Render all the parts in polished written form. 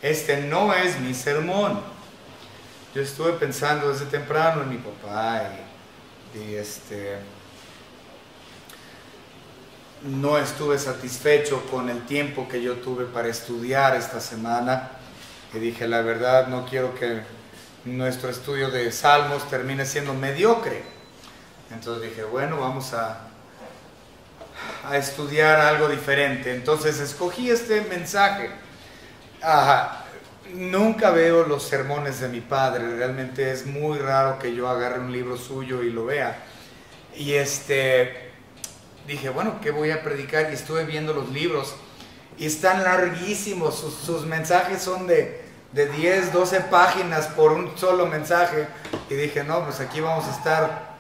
este no es mi sermón. Yo estuve pensando desde temprano en mi papá y no estuve satisfecho con el tiempo que yo tuve para estudiar esta semana. Y dije, la verdad, no quiero que nuestro estudio de Salmos termine siendo mediocre. Entonces dije, bueno, vamos a estudiar algo diferente. Entonces escogí este mensaje. Nunca veo los sermones de mi padre, realmente es muy raro que yo agarre un libro suyo y lo vea. Y dije, bueno, ¿qué voy a predicar? Y estuve viendo los libros y están larguísimos, sus mensajes son de 10, 12 páginas por un solo mensaje. Y dije, no, pues aquí vamos a estar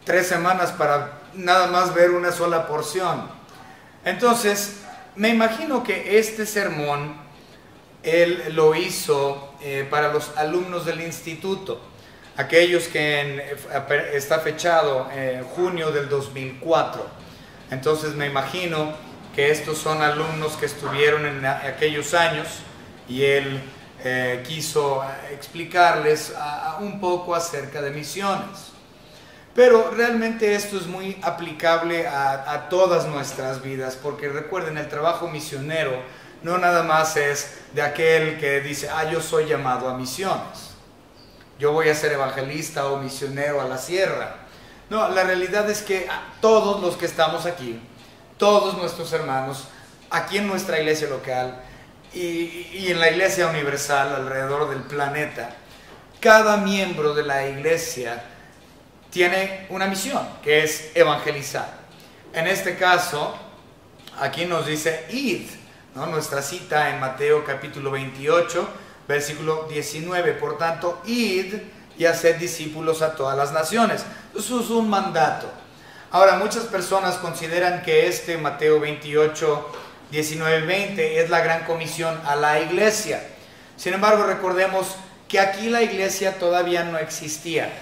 3 semanas para nada más ver una sola porción. Entonces, me imagino que este sermón él lo hizo para los alumnos del instituto, aquellos que está fechado en junio del 2004. Entonces me imagino que estos son alumnos que estuvieron en aquellos años y él quiso explicarles un poco acerca de misiones. Pero realmente esto es muy aplicable a todas nuestras vidas, porque recuerden, el trabajo misionero no nada más es de aquel que dice, yo soy llamado a misiones, yo voy a ser evangelista o misionero a la sierra. No, la realidad es que todos los que estamos aquí, todos nuestros hermanos, aquí en nuestra iglesia local y en la iglesia universal alrededor del planeta, cada miembro de la iglesia tiene una misión, que es evangelizar. En este caso, aquí nos dice, id, ¿no? Nuestra cita en Mateo capítulo 28, versículo 19. Por tanto, id y haced discípulos a todas las naciones. Eso es un mandato. Ahora, muchas personas consideran que Mateo 28, 19 y 20 es la gran comisión a la iglesia. Sin embargo, recordemos que aquí la iglesia todavía no existía.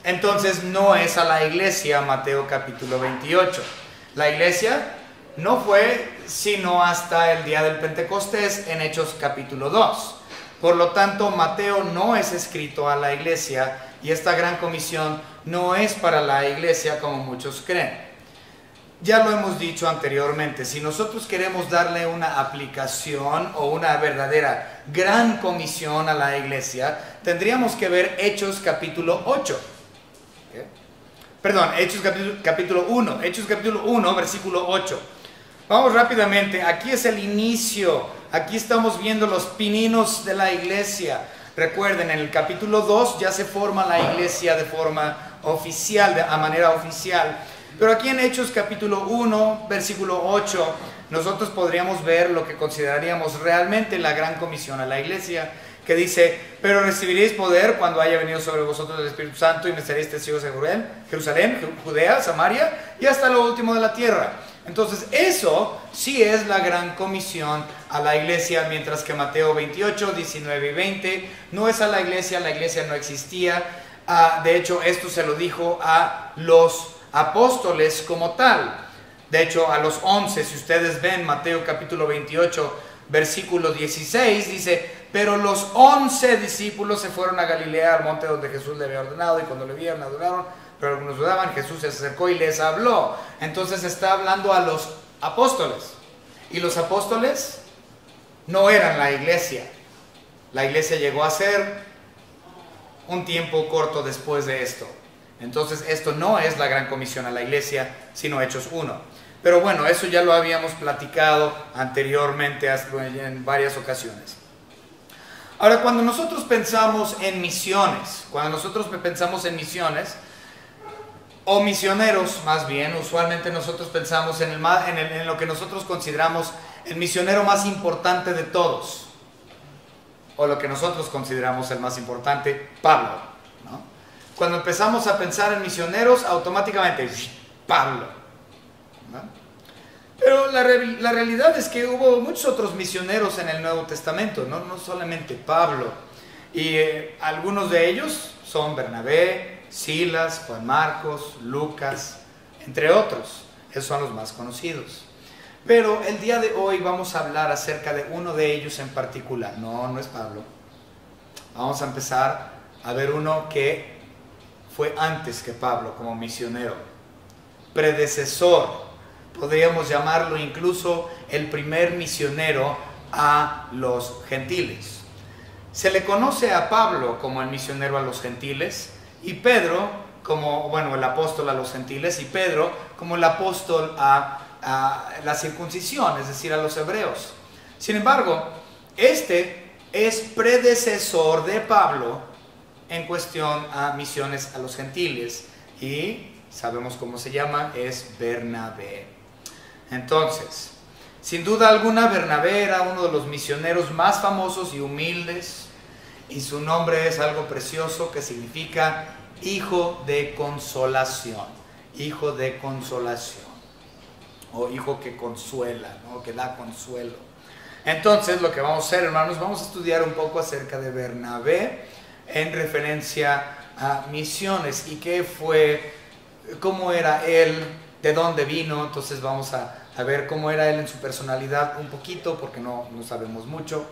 Entonces, no es a la iglesia Mateo capítulo 28. La iglesia no fue sino hasta el día del Pentecostés en Hechos capítulo 2. Por lo tanto, Mateo no es escrito a la iglesia y esta gran comisión no es para la iglesia como muchos creen. Ya lo hemos dicho anteriormente, si nosotros queremos darle una aplicación o una verdadera gran comisión a la iglesia, tendríamos que ver Hechos capítulo 8. Perdón, Hechos capítulo 1, Hechos capítulo 1, versículo 8. Vamos rápidamente, aquí es el inicio, aquí estamos viendo los pininos de la iglesia. Recuerden, en el capítulo 2 ya se forma la iglesia de forma oficial, a manera oficial. Pero aquí en Hechos capítulo 1, versículo 8, nosotros podríamos ver lo que consideraríamos realmente la gran comisión a la iglesia, que dice, pero recibiréis poder cuando haya venido sobre vosotros el Espíritu Santo y me seréis testigos en Jerusalén, Judea, Samaria y hasta lo último de la tierra. Entonces eso sí es la gran comisión a la iglesia, mientras que Mateo 28, 19 y 20 no es a la iglesia no existía. De hecho, esto se lo dijo a los apóstoles como tal. De hecho, a los 11, si ustedes ven Mateo capítulo 28, versículo 16, dice, pero los 11 discípulos se fueron a Galilea, al monte donde Jesús le había ordenado, y cuando le vieron, adoraron, pero algunos dudaban. Jesús se acercó y les habló. Entonces está hablando a los apóstoles. Y los apóstoles no eran la iglesia. La iglesia llegó a ser un tiempo corto después de esto. Entonces esto no es la gran comisión a la iglesia, sino Hechos 1. Pero bueno, eso ya lo habíamos platicado anteriormente en varias ocasiones. Ahora, cuando nosotros pensamos en misiones, o misioneros más bien, usualmente nosotros pensamos en lo que nosotros consideramos el misionero más importante de todos, o lo que nosotros consideramos el más importante, Pablo, ¿no? Cuando empezamos a pensar en misioneros, automáticamente, Pablo, ¿no? Pero la realidad es que hubo muchos otros misioneros en el Nuevo Testamento, no solamente Pablo, y algunos de ellos son Bernabé, Silas, Juan Marcos, Lucas, entre otros. Esos son los más conocidos. Pero el día de hoy vamos a hablar acerca de uno de ellos en particular. No, no es Pablo. Vamos a empezar a ver uno que fue antes que Pablo como misionero, predecesor, podríamos llamarlo incluso el primer misionero a los gentiles. Se le conoce a Pablo como el misionero a los gentiles y Pedro como, bueno, el apóstol a los gentiles y Pedro como el apóstol a la circuncisión, es decir, a los hebreos. Sin embargo, este es predecesor de Pablo en cuestión a misiones a los gentiles y sabemos cómo se llama, es Bernabé. Entonces, sin duda alguna, Bernabé era uno de los misioneros más famosos y humildes y su nombre es algo precioso que significa hijo de consolación, hijo de consolación o hijo que consuela, ¿no? Que da consuelo. Entonces, lo que vamos a hacer, hermanos, vamos a estudiar un poco acerca de Bernabé en referencia a misiones y qué fue, cómo era él, de dónde vino. Entonces vamos a ver cómo era él en su personalidad un poquito, porque no sabemos mucho.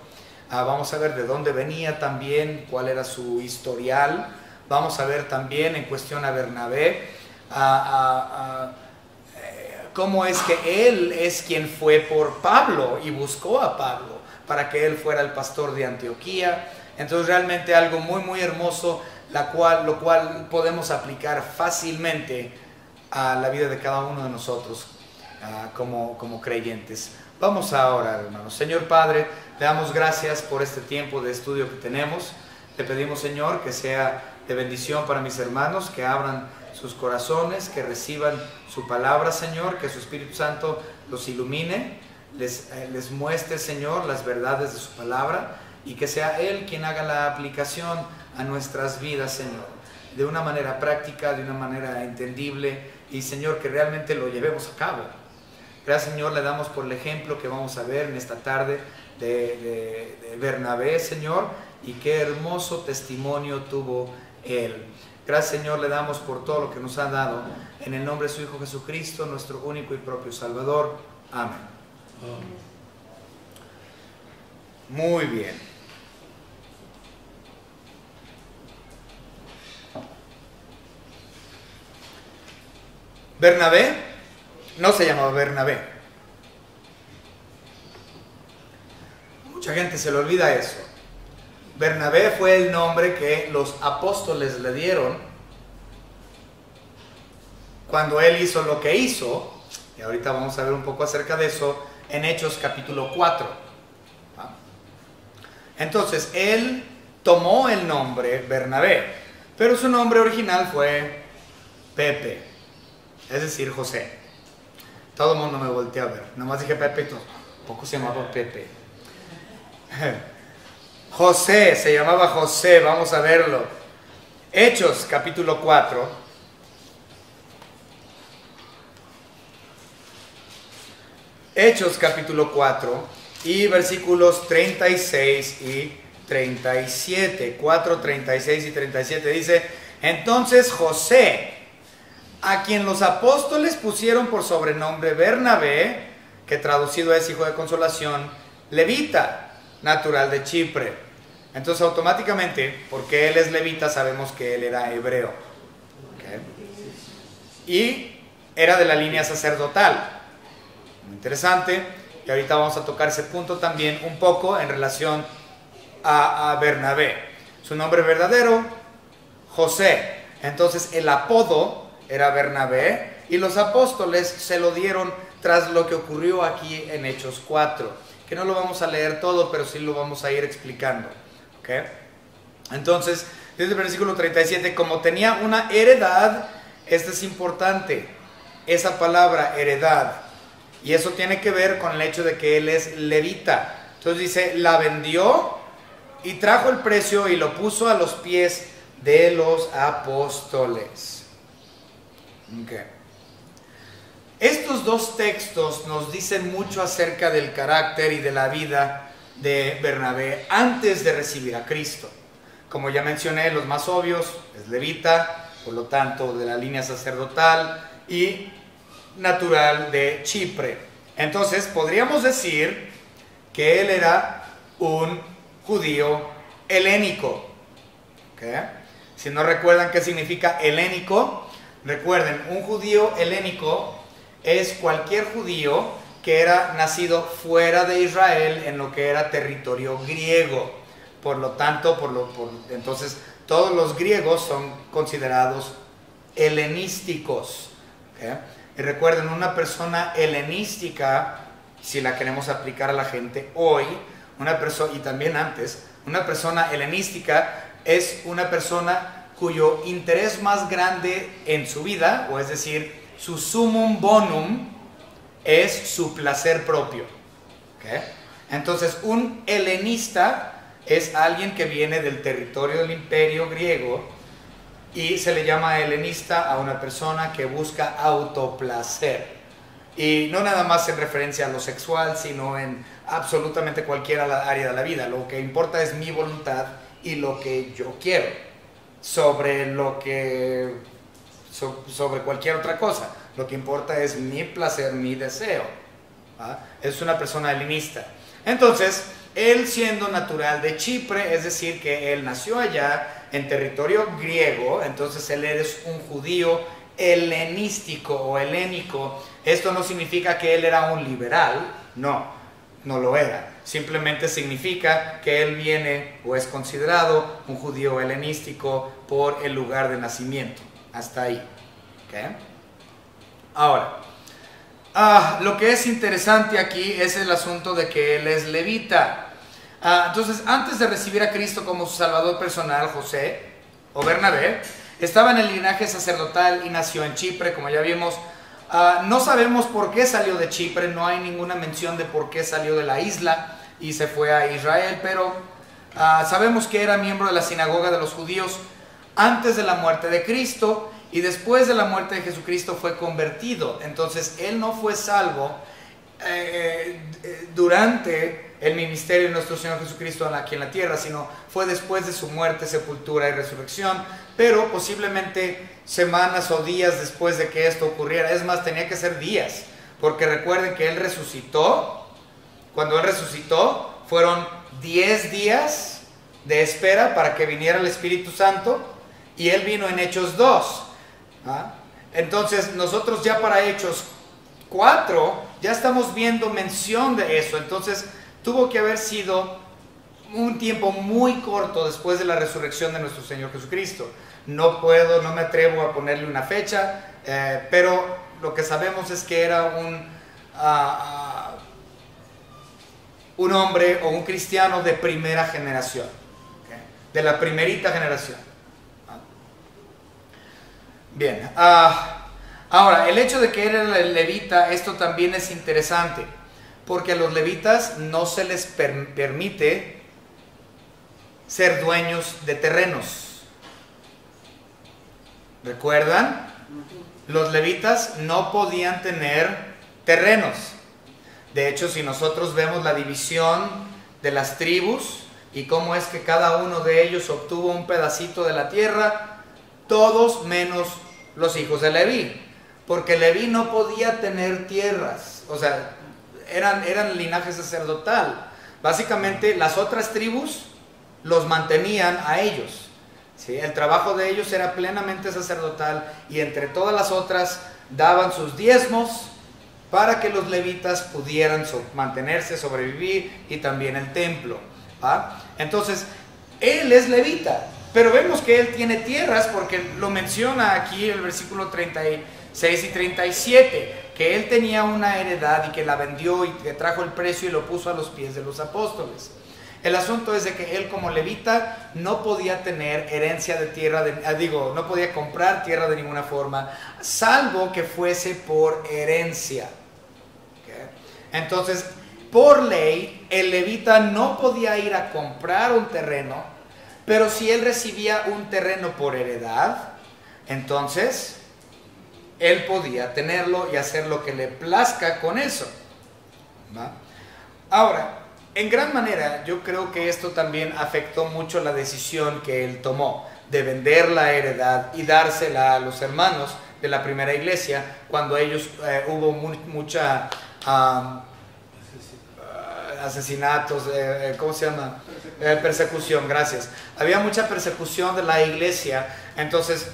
Vamos a ver de dónde venía también, cuál era su historial. Vamos a ver también en cuestión a Bernabé, cómo es que él es quien fue por Pablo y buscó a Pablo para que él fuera el pastor de Antioquía. Entonces realmente algo muy muy hermoso, lo cual podemos aplicar fácilmente a la vida de cada uno de nosotros como creyentes. Vamos a orar, hermanos. Señor Padre, te damos gracias por este tiempo de estudio que tenemos. Te pedimos, Señor, que sea de bendición para mis hermanos, que abran sus corazones, que reciban su palabra, Señor, que su Espíritu Santo los ilumine, les muestre, Señor, las verdades de su palabra, y que sea Él quien haga la aplicación a nuestras vidas, Señor, de una manera práctica, de una manera entendible, y Señor, que realmente lo llevemos a cabo. Gracias, Señor, le damos por el ejemplo que vamos a ver en esta tarde de Bernabé, Señor, y qué hermoso testimonio tuvo él. Gracias, Señor, le damos por todo lo que nos ha dado, en el nombre de su Hijo Jesucristo, nuestro único y propio Salvador. Amén. Muy bien. Bernabé no se llamaba Bernabé. Mucha gente se le olvida eso. Bernabé fue el nombre que los apóstoles le dieron cuando él hizo lo que hizo, y ahorita vamos a ver un poco acerca de eso en Hechos capítulo 4. Entonces, él tomó el nombre Bernabé, pero su nombre original fue Pepe, es decir, José. Todo el mundo me volteó a ver, nomás dije Pepe y todo, poco se llamaba Pepe. José, se llamaba José, vamos a verlo. Hechos capítulo 4. Hechos capítulo 4 y versículos 36 y 37. 4, 36 y 37 dice: entonces José, a quien los apóstoles pusieron por sobrenombre Bernabé, que traducido es hijo de consolación, levita, natural de Chipre. Entonces automáticamente, porque él es levita, sabemos que él era hebreo. ¿Okay? Y era de la línea sacerdotal. Muy interesante. Y ahorita vamos a tocar ese punto también un poco en relación a Bernabé. Su nombre verdadero, José. Entonces el apodo era Bernabé y los apóstoles se lo dieron tras lo que ocurrió aquí en Hechos 4. Que no lo vamos a leer todo, pero sí lo vamos a ir explicando. ¿Okay? Entonces, desde el versículo 37, como tenía una heredad, esto es importante, esa palabra heredad, y eso tiene que ver con el hecho de que él es levita. Entonces dice, la vendió y trajo el precio y lo puso a los pies de los apóstoles. Okay. Estos dos textos nos dicen mucho acerca del carácter y de la vida de Bernabé antes de recibir a Cristo. Como ya mencioné, los más obvios, es levita, por lo tanto de la línea sacerdotal y natural de Chipre. Entonces podríamos decir que él era un judío helénico. ¿Okay? Si no recuerdan qué significa helénico, recuerden, un judío helénico es cualquier judío que era nacido fuera de Israel en lo que era territorio griego. Por lo tanto, entonces todos los griegos son considerados helenísticos. ¿Okay? Y recuerden, una persona helenística, si la queremos aplicar a la gente hoy, y también antes, una persona helenística es una persona cuyo interés más grande en su vida, o es decir, su sumum bonum, es su placer propio. ¿Okay? Entonces, un helenista es alguien que viene del territorio del imperio griego y se le llama helenista a una persona que busca autoplacer. Y no nada más en referencia a lo sexual, sino en absolutamente cualquier área de la vida. Lo que importa es mi voluntad y lo que yo quiero sobre cualquier otra cosa. Lo que importa es mi placer, mi deseo. ¿Ah? Es una persona helenista. Entonces, él siendo natural de Chipre, es decir, que él nació allá en territorio griego, entonces él es un judío helenístico o helénico. Esto no significa que él era un liberal, no lo era. Simplemente significa que él viene o es considerado un judío helenístico por el lugar de nacimiento. Hasta ahí. ¿Okay? Ahora, lo que es interesante aquí es el asunto de que él es levita. Entonces, antes de recibir a Cristo como su salvador personal, José o Bernabé estaba en el linaje sacerdotal y nació en Chipre, como ya vimos. No sabemos por qué salió de Chipre, no hay ninguna mención de por qué salió de la isla y se fue a Israel, pero sabemos que era miembro de la sinagoga de los judíos antes de la muerte de Cristo, y después de la muerte de Jesucristo fue convertido. Entonces él no fue salvo durante el ministerio de nuestro Señor Jesucristo aquí en la tierra, sino fue después de su muerte, sepultura y resurrección, pero posiblemente semanas o días después de que esto ocurriera. Es más, tenía que ser días, porque recuerden que él resucitó. Cuando él resucitó fueron 10 días de espera para que viniera el Espíritu Santo, y él vino en Hechos 2. Entonces nosotros ya para Hechos 4 ya estamos viendo mención de eso. Entonces tuvo que haber sido un tiempo muy corto después de la resurrección de nuestro Señor Jesucristo. No me atrevo a ponerle una fecha, pero lo que sabemos es que era un hombre o un cristiano de primera generación, ¿okay? De la primerita generación. Bien, ahora, el hecho de que él era levita, esto también es interesante, porque a los levitas no se les permite ser dueños de terrenos. ¿Recuerdan? Los levitas no podían tener terrenos. De hecho, si nosotros vemos la división de las tribus y cómo es que cada uno de ellos obtuvo un pedacito de la tierra, todos menos los hijos de Leví, porque Leví no podía tener tierras, o sea, eran linaje sacerdotal. Básicamente las otras tribus los mantenían a ellos, ¿sí? El trabajo de ellos era plenamente sacerdotal, y entre todas las otras daban sus diezmos para que los levitas pudieran mantenerse, sobrevivir, y también el templo. Entonces, él es levita, pero vemos que él tiene tierras, porque lo menciona aquí en el versículo 36 y 37, que él tenía una heredad y que la vendió y que trajo el precio y lo puso a los pies de los apóstoles. El asunto es de que él como levita no podía tener herencia de tierra, no podía comprar tierra de ninguna forma, salvo que fuese por herencia. ¿Okay? Entonces, por ley, el levita no podía ir a comprar un terreno, pero si él recibía un terreno por heredad, entonces él podía tenerlo y hacer lo que le plazca con eso. ¿Va? Ahora, en gran manera, yo creo que esto también afectó mucho la decisión que él tomó de vender la heredad y dársela a los hermanos de la primera iglesia, cuando ellos hubo mucha asesinatos, ¿cómo se llama? Persecución, gracias. Había mucha persecución de la iglesia. Entonces,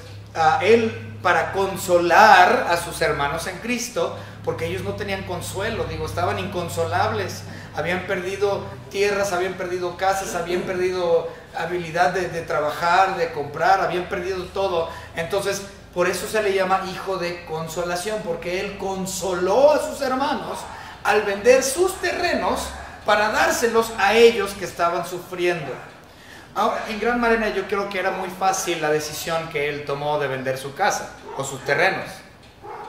él, para consolar a sus hermanos en Cristo, porque ellos no tenían consuelo, digo, estaban inconsolables, habían perdido tierras, habían perdido casas, habían perdido habilidad de trabajar, de comprar, habían perdido todo. Entonces, por eso se le llama hijo de consolación, porque él consoló a sus hermanos al vender sus terrenos para dárselos a ellos que estaban sufriendo. Ahora, en gran manera yo creo que era muy fácil la decisión que él tomó de vender su casa o sus terrenos,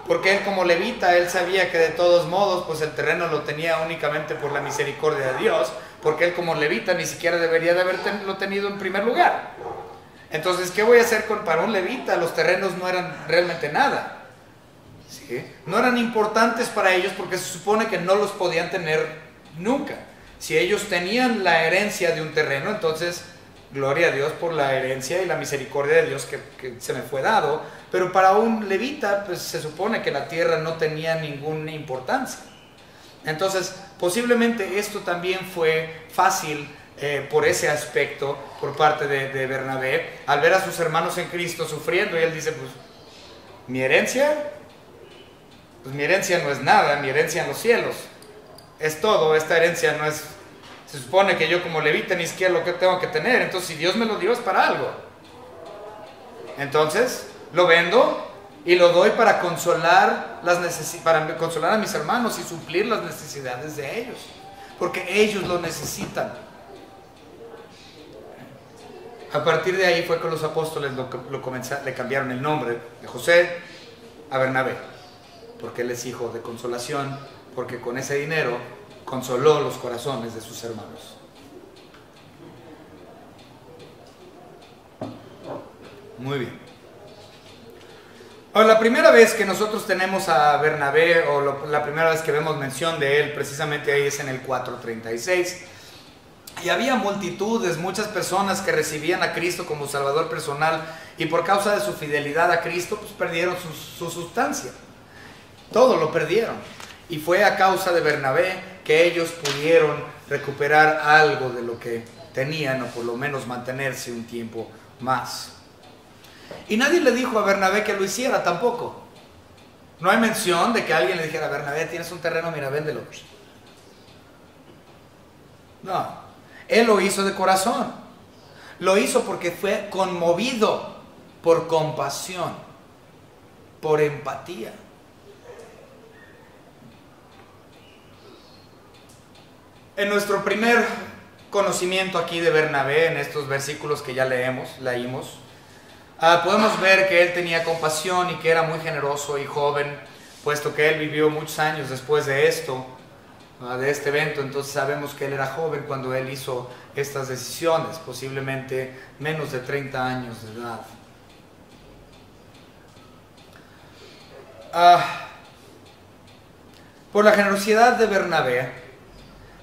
porque él, como levita, él sabía que de todos modos pues el terreno lo tenía únicamente por la misericordia de Dios, porque él, como levita, ni siquiera debería de haberlo tenido en primer lugar. Entonces, ¿qué voy a hacer para un levita? Los terrenos no eran realmente nada, ¿sí? No eran importantes para ellos porque se supone que no los podían tener nunca. Si ellos tenían la herencia de un terreno, entonces gloria a Dios por la herencia y la misericordia de Dios que se me fue dado. Pero para un levita, pues se supone que la tierra no tenía ninguna importancia. Entonces, posiblemente esto también fue fácil por ese aspecto por parte de Bernabé, al ver a sus hermanos en Cristo sufriendo, y él dice, pues mi herencia no es nada, mi herencia en los cielos es todo. Esta herencia no es, se supone que yo como levita ni siquiera lo que tengo que tener, entonces si Dios me lo dio es para algo. Entonces lo vendo y lo doy para consolar a mis hermanos y suplir las necesidades de ellos, porque ellos lo necesitan. A partir de ahí fue que los apóstoles le cambiaron el nombre de José a Bernabé, porque él es hijo de consolación, porque con ese dinero consoló los corazones de sus hermanos. Muy bien. Ahora, la primera vez que nosotros tenemos a Bernabé, o la primera vez que vemos mención de él, precisamente ahí es en el 4:36. Y había multitudes, muchas personas que recibían a Cristo como Salvador personal, y por causa de su fidelidad a Cristo, pues perdieron su sustancia. Todo lo perdieron. Y fue a causa de Bernabé que ellos pudieron recuperar algo de lo que tenían, o por lo menos mantenerse un tiempo más. Y nadie le dijo a Bernabé que lo hiciera tampoco. No hay mención de que alguien le dijera, Bernabé, tienes un terreno, mira, véndelo. No. Él lo hizo de corazón. Lo hizo porque fue conmovido por compasión, por empatía. En nuestro primer conocimiento aquí de Bernabé, en estos versículos que ya leímos, podemos ver que él tenía compasión y que era muy generoso y joven, puesto que él vivió muchos años después de esto, de este evento. Entonces sabemos que él era joven cuando él hizo estas decisiones, posiblemente menos de 30 años de edad. Por la generosidad de Bernabé,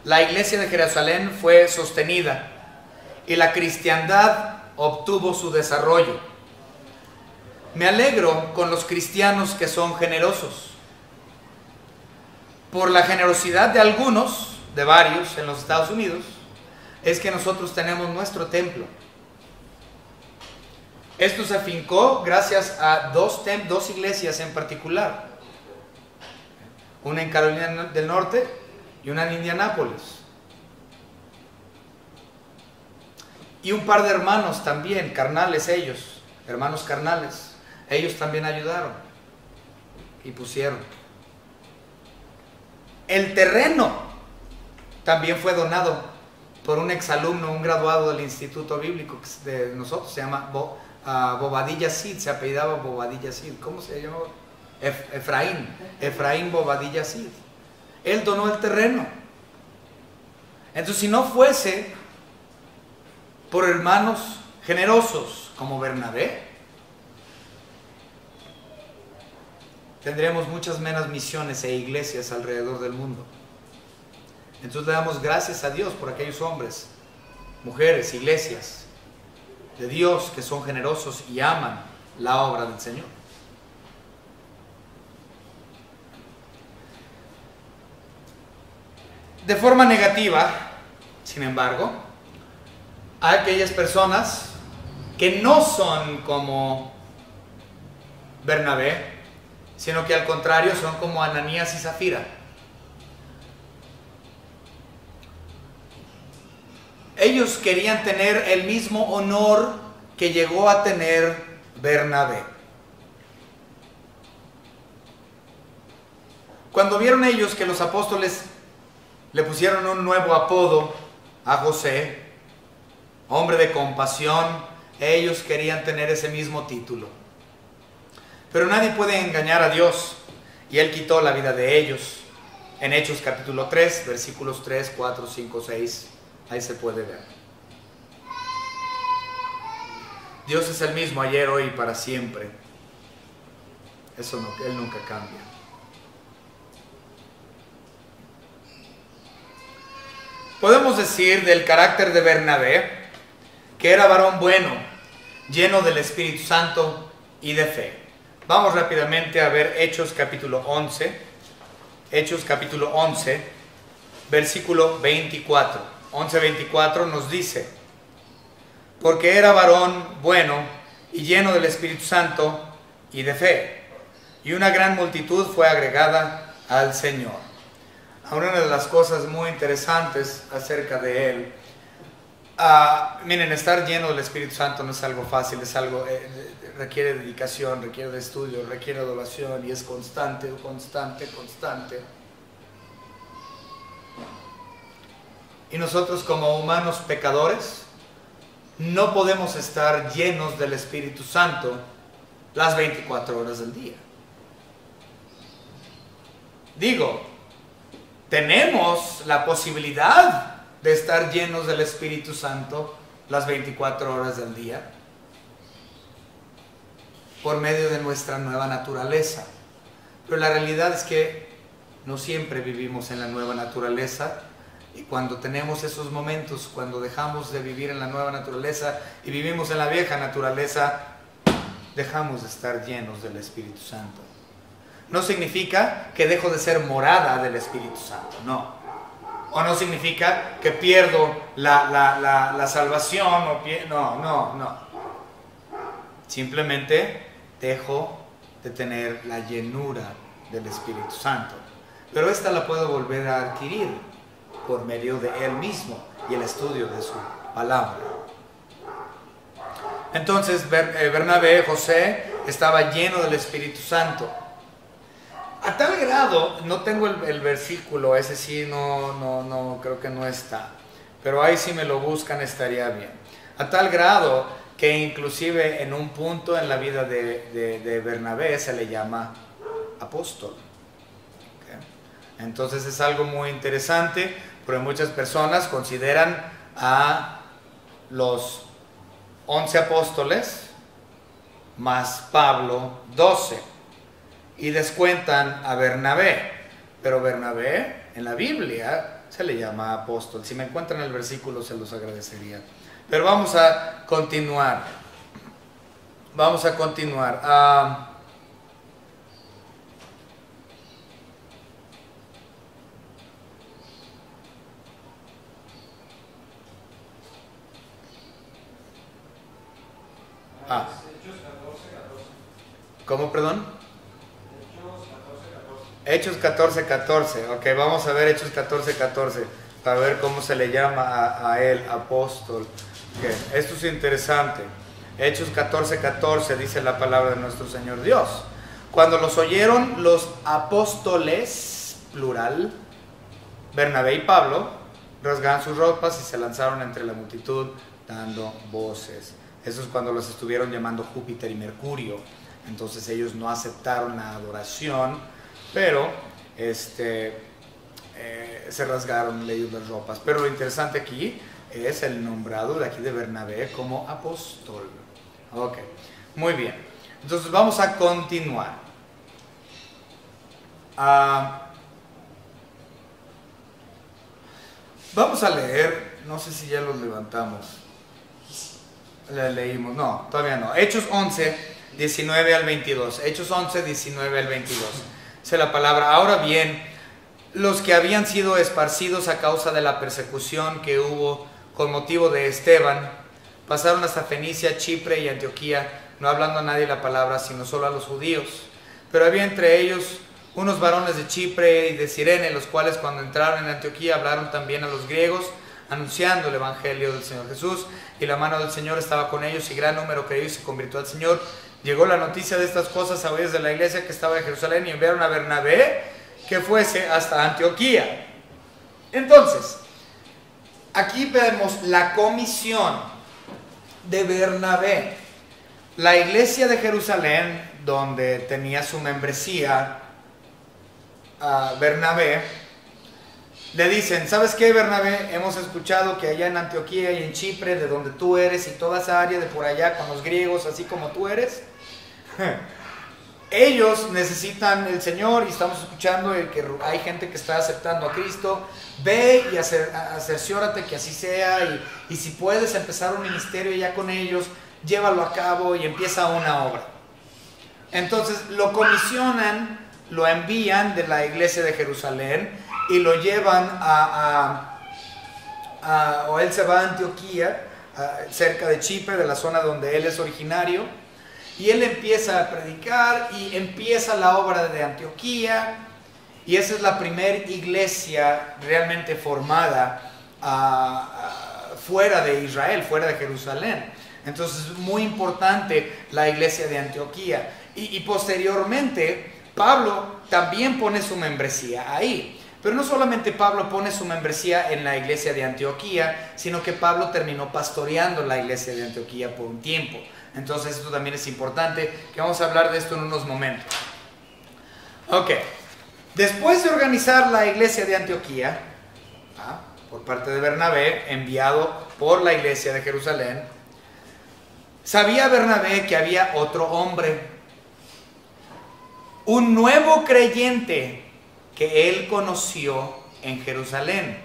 la iglesia de Jerusalén fue sostenida y la cristiandad obtuvo su desarrollo. Me alegro con los cristianos que son generosos. Por la generosidad de algunos, de varios en los Estados Unidos, es que nosotros tenemos nuestro templo. Esto se afincó gracias a dos iglesias en particular. Una en Carolina del Norte y una en Indianápolis. Y un par de hermanos también, carnales ellos, hermanos carnales. Ellos también ayudaron y pusieron. El terreno también fue donado por un exalumno, un graduado del Instituto Bíblico de nosotros, se llama Bobadilla Cid, se apellidaba Bobadilla Cid. ¿Cómo se llamaba? Efraín Bobadilla Cid. Él donó el terreno. Entonces, si no fuese por hermanos generosos como Bernabé, tendremos muchas menos misiones e iglesias alrededor del mundo. Entonces le damos gracias a Dios por aquellos hombres, mujeres, iglesias de Dios que son generosos y aman la obra del Señor. De forma negativa, sin embargo, hay aquellas personas que no son como Bernabé, sino que al contrario son como Ananías y Zafira. Ellos querían tener el mismo honor que llegó a tener Bernabé. Cuando vieron ellos que los apóstoles le pusieron un nuevo apodo a José, hombre de compasión, ellos querían tener ese mismo título. Pero nadie puede engañar a Dios, y Él quitó la vida de ellos. En Hechos capítulo 3, versículos 3, 4, 5, 6, ahí se puede ver. Dios es el mismo ayer, hoy y para siempre. Eso no, Él nunca cambia. Podemos decir del carácter de Bernabé que era varón bueno, lleno del Espíritu Santo y de fe. Vamos rápidamente a ver Hechos capítulo 11. Hechos capítulo 11, versículo 24. 11:24 nos dice: porque era varón bueno y lleno del Espíritu Santo y de fe, y una gran multitud fue agregada al Señor. Ahora, una de las cosas muy interesantes acerca de él, miren, estar lleno del Espíritu Santo no es algo fácil, es algo, requiere dedicación, requiere de estudio, requiere adoración, y es constante, constante, constante. Y nosotros como humanos pecadores no podemos estar llenos del Espíritu Santo las 24 horas del día. Digo, tenemos la posibilidad de estar llenos del Espíritu Santo las 24 horas del día por medio de nuestra nueva naturaleza. Pero la realidad es que no siempre vivimos en la nueva naturaleza, y cuando tenemos esos momentos, cuando dejamos de vivir en la nueva naturaleza y vivimos en la vieja naturaleza, dejamos de estar llenos del Espíritu Santo. No significa que dejo de ser morada del Espíritu Santo, no. O no significa que pierdo la salvación, no. Simplemente dejo de tener la llenura del Espíritu Santo. Pero esta la puedo volver a adquirir por medio de Él mismo y el estudio de su palabra. Entonces Bernabé, José, estaba lleno del Espíritu Santo. A tal grado, no tengo el versículo, ese sí no creo que no está, pero ahí si me lo buscan estaría bien. A tal grado que inclusive en un punto en la vida de Bernabé se le llama apóstol. ¿Okay? Entonces es algo muy interesante, porque muchas personas consideran a los 11 apóstoles más Pablo 12. Y descuentan a Bernabé, pero Bernabé en la Biblia se le llama apóstol. Si me encuentran el versículo se los agradecería. Pero vamos a continuar. Vamos a continuar. ¿Cómo, perdón? Hechos 14:14, ok, vamos a ver Hechos 14:14 para ver cómo se le llama a él apóstol. Okay. Esto es interesante. Hechos 14:14 dice la palabra de nuestro Señor Dios: cuando los oyeron los apóstoles, plural, Bernabé y Pablo, rasgaron sus ropas y se lanzaron entre la multitud dando voces. Eso es cuando los estuvieron llamando Júpiter y Mercurio. Entonces ellos no aceptaron la adoración, pero se rasgaron ellos las ropas. Pero lo interesante aquí es el nombrado de aquí de Bernabé como apóstol. Ok, muy bien. Entonces vamos a continuar. Vamos a leer, no sé si ya los levantamos. Le leímos, no, todavía no. Hechos 11, 19 al 22. Hechos 11, 19 al 22. Dice la palabra: ahora bien, los que habían sido esparcidos a causa de la persecución que hubo con motivo de Esteban, pasaron hasta Fenicia, Chipre y Antioquía, no hablando a nadie la palabra, sino solo a los judíos. Pero había entre ellos unos varones de Chipre y de Cirene, los cuales cuando entraron en Antioquía hablaron también a los griegos, anunciando el evangelio del Señor Jesús, y la mano del Señor estaba con ellos, y gran número creyó y se convirtió al Señor. Llegó la noticia de estas cosas a oídos de la iglesia que estaba en Jerusalén, y enviaron a Bernabé que fuese hasta Antioquía. Entonces, aquí vemos la comisión de Bernabé. La iglesia de Jerusalén, donde tenía su membresía a Bernabé, le dicen: ¿sabes qué, Bernabé? Hemos escuchado que allá en Antioquía y en Chipre, de donde tú eres, y toda esa área de por allá con los griegos, así como tú eres, ellos necesitan el Señor, y estamos escuchando que hay gente que está aceptando a Cristo. Ve y cerciórate que así sea, y si puedes empezar un ministerio ya con ellos, llévalo a cabo y empieza una obra. Entonces lo comisionan, lo envían de la iglesia de Jerusalén y lo llevan o él se va a Antioquía, cerca de Chipre, de la zona donde él es originario, y él empieza a predicar y empieza la obra de Antioquía, y esa es la primera iglesia realmente formada fuera de Israel, fuera de Jerusalén. Entonces es muy importante la iglesia de Antioquía, y posteriormente Pablo también pone su membresía ahí. Pero no solamente Pablo pone su membresía en la iglesia de Antioquía, sino que Pablo terminó pastoreando la iglesia de Antioquía por un tiempo. Entonces esto también es importante, que vamos a hablar de esto en unos momentos. Ok, después de organizar la iglesia de Antioquía, por parte de Bernabé, enviado por la iglesia de Jerusalén, sabía Bernabé que había otro hombre, un nuevo creyente que él conoció en Jerusalén,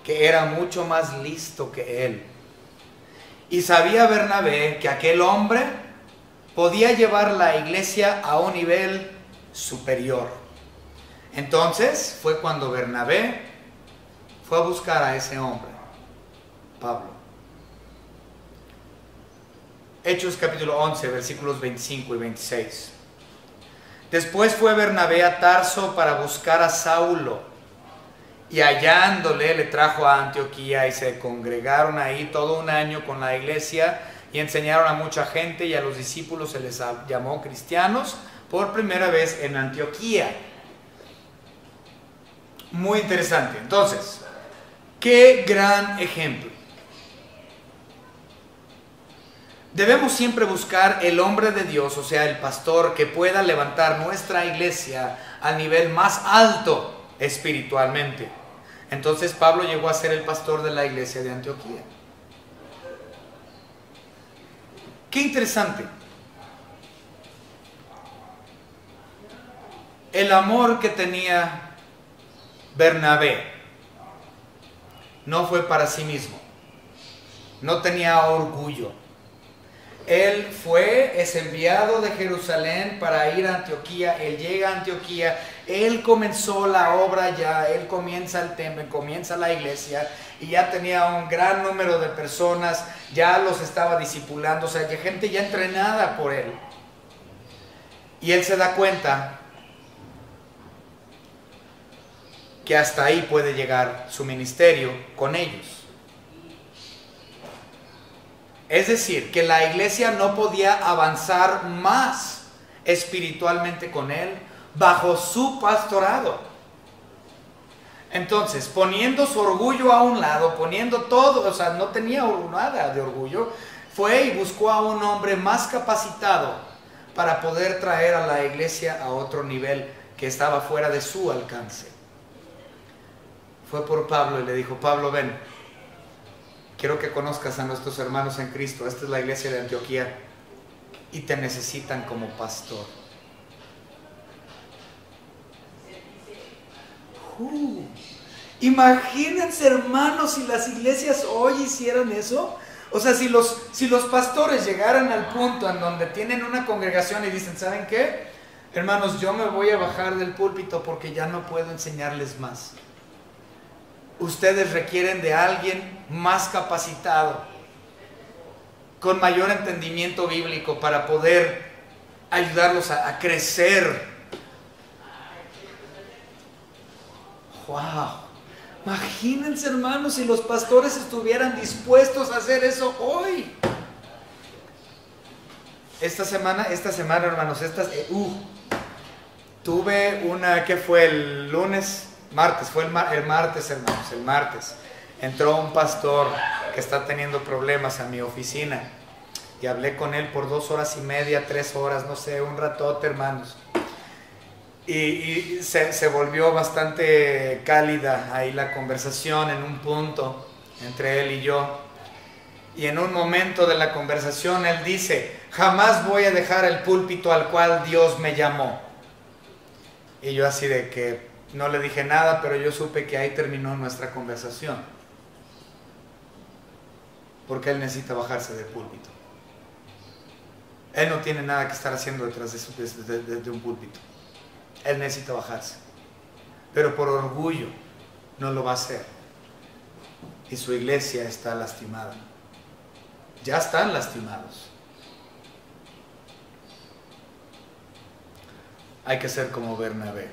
que era mucho más listo que él. Y sabía Bernabé que aquel hombre podía llevar la iglesia a un nivel superior. Entonces fue cuando Bernabé fue a buscar a ese hombre, Pablo. Hechos capítulo 11, versículos 25 y 26. Después fue Bernabé a Tarso para buscar a Saulo, y hallándole le trajo a Antioquía, y se congregaron ahí todo un año con la iglesia y enseñaron a mucha gente, y a los discípulos se les llamó cristianos por primera vez en Antioquía. Muy interesante. Entonces, qué gran ejemplo. Debemos siempre buscar el hombre de Dios, o sea, el pastor, que pueda levantar nuestra iglesia al nivel más alto espiritualmente. Entonces Pablo llegó a ser el pastor de la iglesia de Antioquía. Qué interesante. El amor que tenía Bernabé no fue para sí mismo. No tenía orgullo. Él es enviado de Jerusalén para ir a Antioquía. Él llega a Antioquía, él comenzó la obra ya, él comienza el templo, comienza la iglesia, y ya tenía un gran número de personas, ya los estaba discipulando, o sea, gente ya entrenada por él. Y él se da cuenta que hasta ahí puede llegar su ministerio con ellos. Es decir, que la iglesia no podía avanzar más espiritualmente con él bajo su pastorado. Entonces, poniendo su orgullo a un lado, poniendo todo, o sea, no tenía nada de orgullo, fue y buscó a un hombre más capacitado para poder traer a la iglesia a otro nivel que estaba fuera de su alcance. Fue por Pablo y le dijo: Pablo, ven, quiero que conozcas a nuestros hermanos en Cristo. Esta es la iglesia de Antioquía y te necesitan como pastor. Imagínense, hermanos, si las iglesias hoy hicieran eso. O sea, si los pastores llegaran al punto en donde tienen una congregación y dicen: ¿saben qué? Hermanos, yo me voy a bajar del púlpito porque ya no puedo enseñarles más. Ustedes requieren de alguien más capacitado, con mayor entendimiento bíblico, para poder ayudarlos a crecer. ¡Wow! Imagínense, hermanos, si los pastores estuvieran dispuestos a hacer eso hoy. Esta semana, hermanos, tuve una, ¿qué fue? El lunes, martes, fue el martes, hermanos, el martes. Entró un pastor que está teniendo problemas a mi oficina y hablé con él por 2 horas y media, 3 horas, no sé, un ratote, hermanos. Y se volvió bastante cálida ahí la conversación en un punto entre él y yo. Y en un momento de la conversación él dice: jamás voy a dejar el púlpito al cual Dios me llamó. Y yo así de que no le dije nada, pero yo supe que ahí terminó nuestra conversación. Porque él necesita bajarse del púlpito. Él no tiene nada que estar haciendo detrás de un púlpito. Él necesita bajarse. Pero por orgullo no lo va a hacer. Y su iglesia está lastimada. Ya están lastimados. Hay que ser como Bernabé.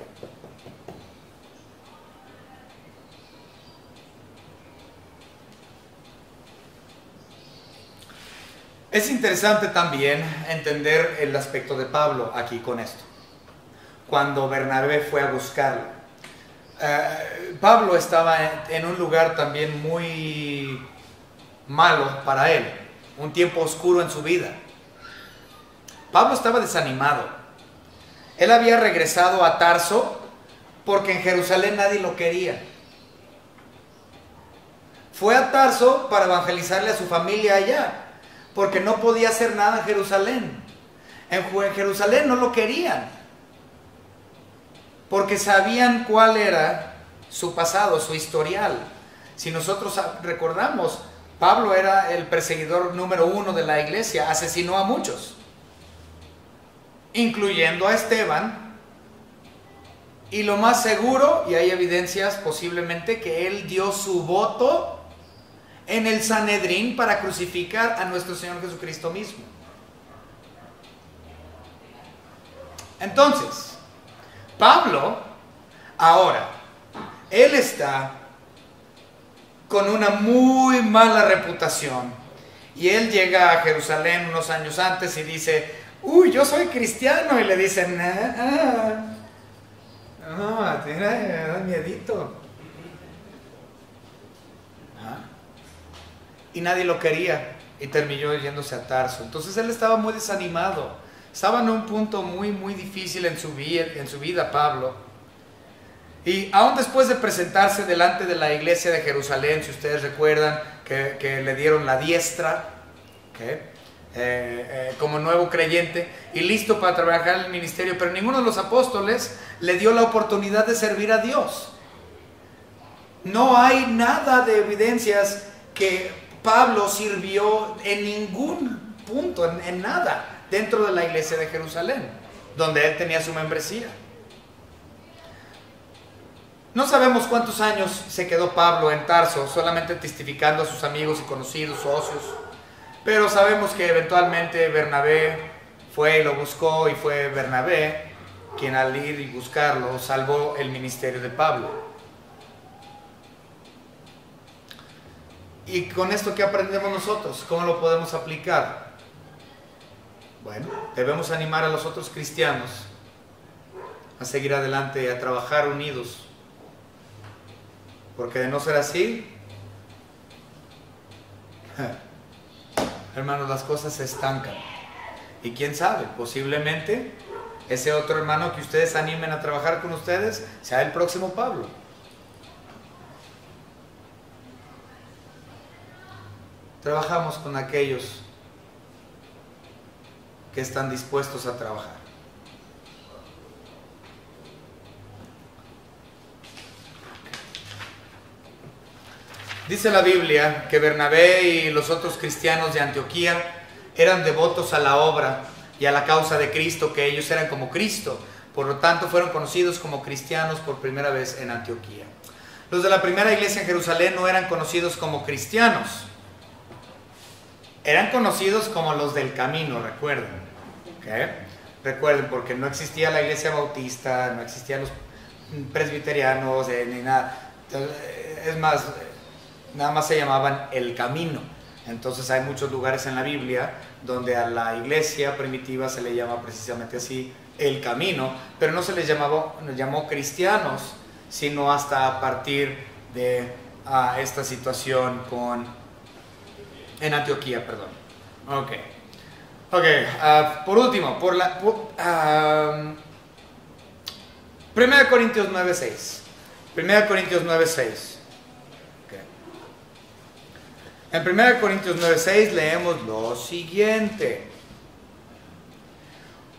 Es interesante también entender el aspecto de Pablo aquí con esto. Cuando Bernabé fue a buscarlo, Pablo estaba en un lugar también muy malo para él, un tiempo oscuro en su vida. Pablo estaba desanimado. Él había regresado a Tarso porque en Jerusalén nadie lo quería. Fue a Tarso para evangelizarle a su familia allá, porque no podía hacer nada en Jerusalén. En Jerusalén no lo querían, porque sabían cuál era su pasado, su historial. Si nosotros recordamos, Pablo era el perseguidor número 1 de la iglesia, asesinó a muchos, incluyendo a Esteban, y lo más seguro, y hay evidencias posiblemente, que él dio su voto en el Sanedrín para crucificar a nuestro Señor Jesucristo mismo. Entonces, Pablo, ahora, él está con una muy mala reputación, y él llega a Jerusalén unos años antes y dice: uy, yo soy cristiano, y le dicen: tiene miedito. Y nadie lo quería, y terminó yéndose a Tarso. Entonces él estaba muy desanimado, estaba en un punto muy difícil en su vida, Pablo. Y aún después de presentarse delante de la iglesia de Jerusalén, si ustedes recuerdan que le dieron la diestra, como nuevo creyente y listo para trabajar en el ministerio, pero ninguno de los apóstoles le dio la oportunidad de servir a Dios. No hay nada de evidencias que Pablo sirvió en ningún punto, en nada, dentro de la iglesia de Jerusalén, donde él tenía su membresía. No sabemos cuántos años se quedó Pablo en Tarso, solamente testificando a sus amigos y conocidos, socios. Pero sabemos que eventualmente Bernabé fue y lo buscó, y fue Bernabé quien, al ir y buscarlo, salvó el ministerio de Pablo. ¿Y con esto qué aprendemos nosotros? ¿Cómo lo podemos aplicar? Bueno, debemos animar a los otros cristianos a seguir adelante y a trabajar unidos. Porque de no ser así, hermanos, las cosas se estancan. Y quién sabe, posiblemente ese otro hermano que ustedes animen a trabajar con ustedes sea el próximo Pablo. Trabajamos con aquellos que están dispuestos a trabajar. Dice la Biblia que Bernabé y los otros cristianos de Antioquía eran devotos a la obra, y a la causa de Cristo, que ellos eran como Cristo. Por lo tanto, fueron conocidos como cristianos por primera vez en Antioquía. Los de la primera iglesia en Jerusalén no eran conocidos como cristianos. Eran conocidos como los del camino, recuerden. ¿Okay? Recuerden, porque no existía la iglesia bautista, no existían los presbiterianos, ni nada. Es más, nada más se llamaban el camino. Entonces hay muchos lugares en la Biblia donde a la iglesia primitiva se le llama precisamente así, el camino, pero no se les llamó cristianos, sino hasta a partir de esta situación en Antioquía, perdón. Por último, 1 Corintios 9:6. 1 Corintios 9:6. En 1 Corintios 9:6 leemos lo siguiente: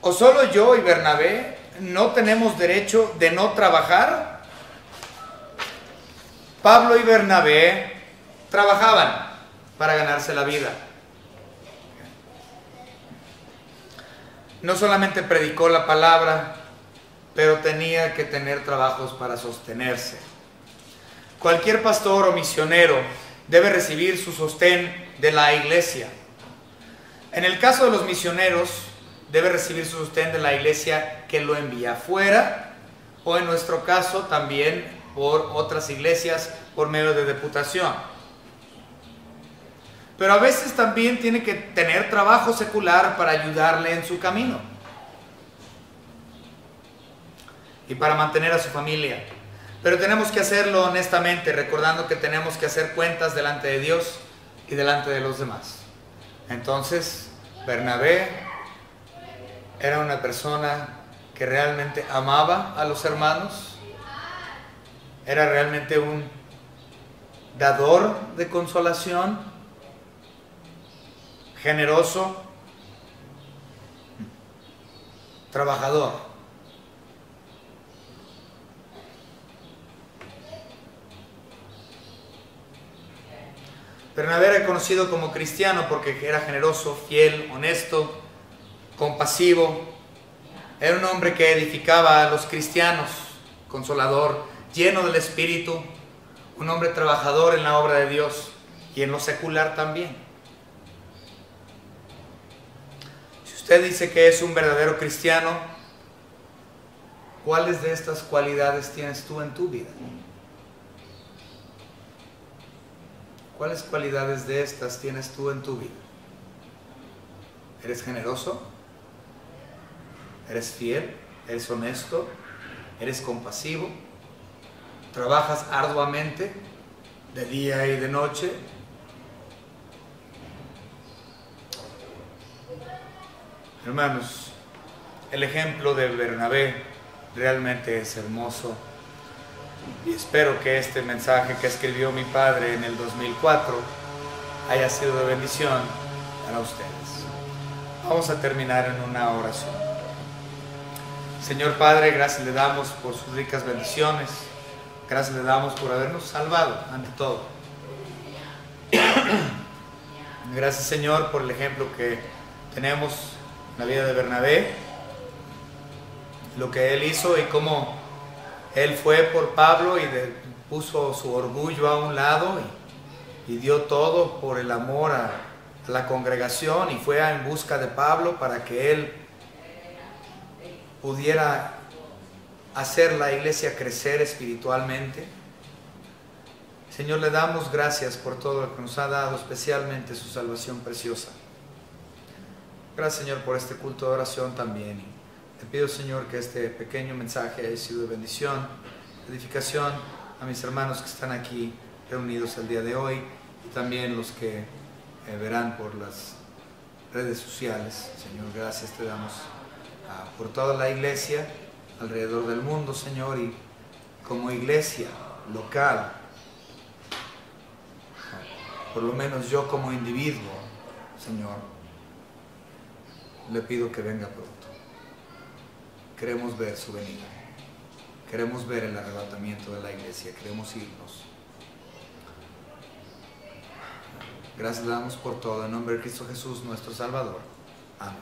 ¿o solo yo y Bernabé no tenemos derecho de no trabajar? Pablo y Bernabé trabajaban para ganarse la vida. No solamente predicó la palabra, pero tenía que tener trabajos para sostenerse. Cualquier pastor o misionero debe recibir su sostén de la iglesia. En el caso de los misioneros, debe recibir su sostén de la iglesia que lo envía fuera, o en nuestro caso también por otras iglesias por medio de deputación. Pero a veces también tiene que tener trabajo secular para ayudarle en su camino y para mantener a su familia. Pero tenemos que hacerlo honestamente, recordando que tenemos que hacer cuentas delante de Dios y delante de los demás. Entonces, Bernabé era una persona que realmente amaba a los hermanos, era realmente un dador de consolación, generoso, trabajador. Bernabé era conocido como cristiano porque era generoso, fiel, honesto, compasivo. Era un hombre que edificaba a los cristianos, consolador, lleno del Espíritu, un hombre trabajador en la obra de Dios y en lo secular también. Si usted dice que es un verdadero cristiano, ¿cuáles de estas cualidades tienes tú en tu vida? ¿Cuáles cualidades de estas tienes tú en tu vida? ¿Eres generoso? ¿Eres fiel? ¿Eres honesto? ¿Eres compasivo? ¿Trabajas arduamente de día y de noche? Hermanos, el ejemplo de Bernabé realmente es hermoso. Y espero que este mensaje que escribió mi padre en el 2004 haya sido de bendición para ustedes. Vamos a terminar en una oración. Señor Padre, gracias le damos por sus ricas bendiciones. Gracias le damos por habernos salvado ante todo. Gracias, Señor, por el ejemplo que tenemos en la vida de Bernabé, lo que él hizo y cómo él fue por Pablo y puso su orgullo a un lado y dio todo por el amor a la congregación, y fue en busca de Pablo para que él pudiera hacer la iglesia crecer espiritualmente. Señor, le damos gracias por todo lo que nos ha dado, especialmente su salvación preciosa. Gracias, Señor, por este culto de oración también. Te pido, Señor, que este pequeño mensaje haya sido de bendición, edificación a mis hermanos que están aquí reunidos el día de hoy, y también los que verán por las redes sociales. Señor, gracias te damos por toda la iglesia alrededor del mundo, Señor, y como iglesia local, por lo menos yo como individuo, Señor, le pido que venga pronto. Queremos ver su venida. Queremos ver el arrebatamiento de la iglesia. Queremos irnos. Gracias le damos por todo. En nombre de Cristo Jesús, nuestro Salvador. Amén.